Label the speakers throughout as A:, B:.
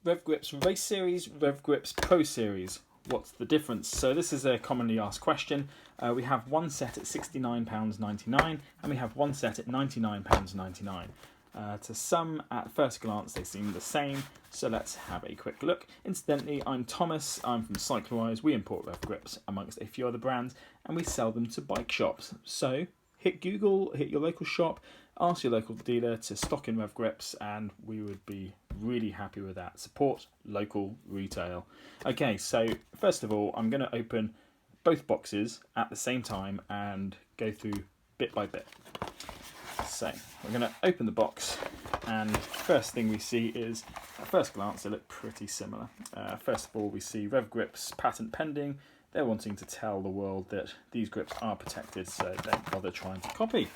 A: Revgrips Race Series, Revgrips Pro Series. What's the difference? So this is a commonly asked question. We have one set at £69.99 and we have one set at £99.99. To some, at first glance, they seem the same, so let's have a quick look. Incidentally, I'm Thomas, I'm from Cyclewise. We import Revgrips amongst a few other brands and we sell them to bike shops. So hit Google, hit your local shop, ask your local dealer to stock in Revgrips, and we would be really happy with that. Support local retail. Okay, so first of all, I'm going to open both boxes at the same time and go through bit by bit. So we're going to open the box, and first thing we see is, at first glance, they look pretty similar. First of all, we see Revgrips patent pending. They're wanting to tell the world that these grips are protected, so don't bother trying to copy.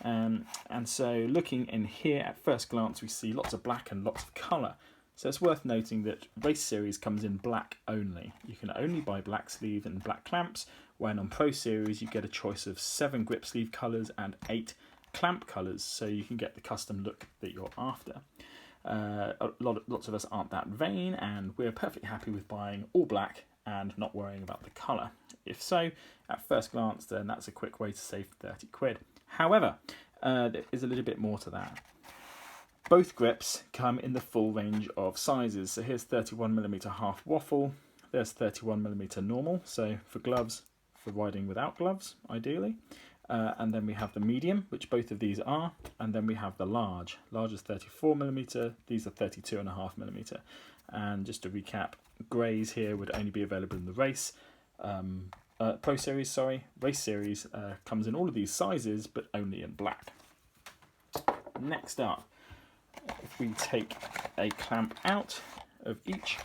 A: And so looking in here, at first glance, we see lots of black and lots of colour. So it's worth noting that Race Series comes in black only. You can only buy black sleeve and black clamps, when on Pro Series you get a choice of 7 grip sleeve colours and 8 clamp colours, so you can get the custom look that you're after. Lots of us aren't that vain, and we're perfectly happy with buying all black and not worrying about the colour. If so, at first glance, then that's a quick way to save 30 quid. However, there is a little bit more to that. Both grips come in the full range of sizes. So here's 31mm half waffle, there's 31mm normal, so for gloves, for riding without gloves, ideally. And then we have the medium, which both of these are, and then we have the large. Large is 34mm, these are 32.5mm. And just to recap, greys here would only be available in the Pro Series, sorry. Race Series comes in all of these sizes, but only in black. Next up, if we take a clamp out of each,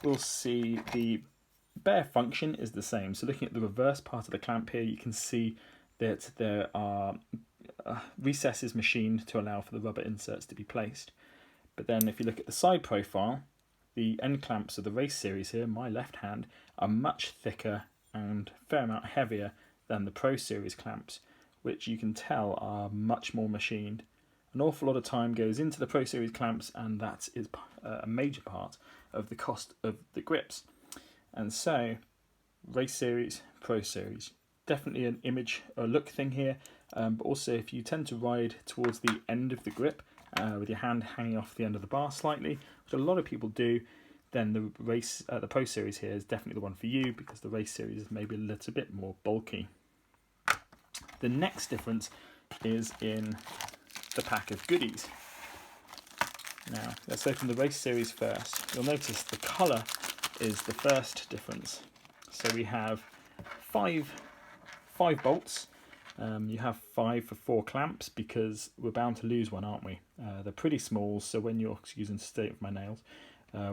A: we'll see the bare function is the same. So looking at the reverse part of the clamp here, you can see that there are recesses machined to allow for the rubber inserts to be placed. But then if you look at the side profile, the end clamps of the Race Series here, my left hand, are much thicker and a fair amount heavier than the Pro Series clamps, which you can tell are much more machined. An awful lot of time goes into the Pro Series clamps, and that is a major part of the cost of the grips. And so, Race Series, Pro Series, definitely an image or look thing here, but also if you tend to ride towards the end of the grip with your hand hanging off the end of the bar slightly, which a lot of people do, then the Pro Series here is definitely the one for you, because the Race Series is maybe a little bit more bulky. The next difference is in the pack of goodies. Now, let's open the Race Series first. You'll notice the colour is the first difference. So we have five bolts. You have 5 for 4 clamps, because we're bound to lose one, aren't we? They're pretty small, so when you're, excusing the state of my nails,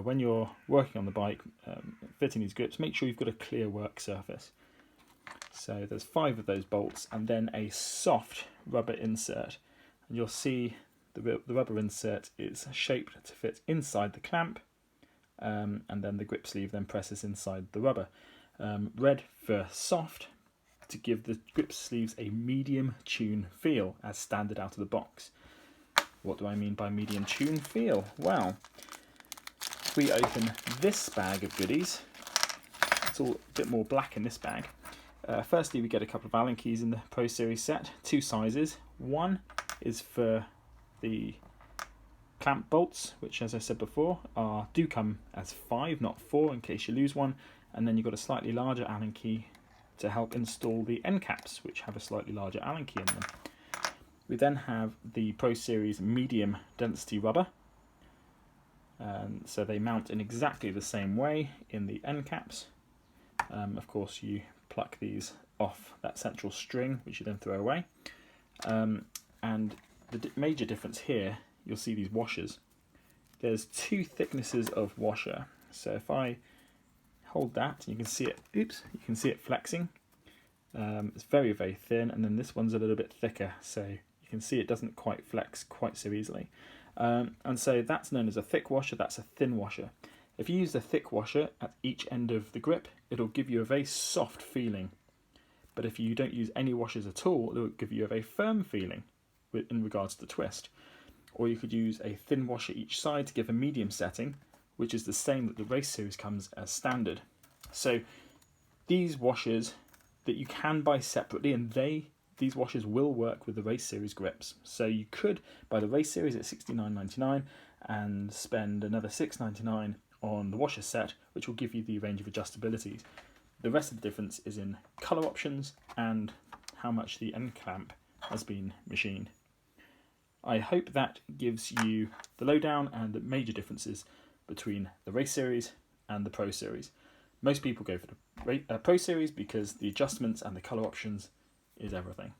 A: when you're working on the bike, fitting these grips, make sure you've got a clear work surface. So there's 5 of those bolts, and then a soft rubber insert. And you'll see the rubber insert is shaped to fit inside the clamp, and then the grip sleeve then presses inside the rubber. Red for soft, to give the grip sleeves a medium tune feel, as standard out of the box. What do I mean by medium tune feel? Well, if we open this bag of goodies, it's all a bit more black in this bag. Firstly, we get a couple of Allen keys in the Pro Series set, 2 sizes. One is for the clamp bolts, which, as I said before, do come as 5, not 4, in case you lose one. And then you've got a slightly larger Allen key to help install the end caps, which have a slightly larger Allen key in them. We then have the Pro Series medium density rubber, so they mount in exactly the same way in the end caps. Of course, you pluck these off that central string, which you then throw away. And the major difference here, you'll see these washers. There's 2 thicknesses of washer. So if I hold that, you can see it. Oops, you can see it flexing. It's very, very thin, and then this one's a little bit thicker, so you can see it doesn't quite flex quite so easily. And so that's known as a thick washer. That's a thin washer. If you use the thick washer at each end of the grip, it'll give you a very soft feeling. But if you don't use any washers at all, it'll give you a very firm feeling in regards to twist. Or you could use a thin washer each side to give a medium setting, which is the same that the race series comes as standard. So these washers that you can buy separately, and these washers will work with the race series grips. So you could buy the race series at $69.99 and spend another $6.99 on the washer set, which will give you the range of adjustabilities. The rest of the difference is in colour options and how much the end clamp has been machined. I hope that gives you the lowdown and the major differences between the race series and the Pro series. Most people go for the Pro series because the adjustments and the colour options is everything.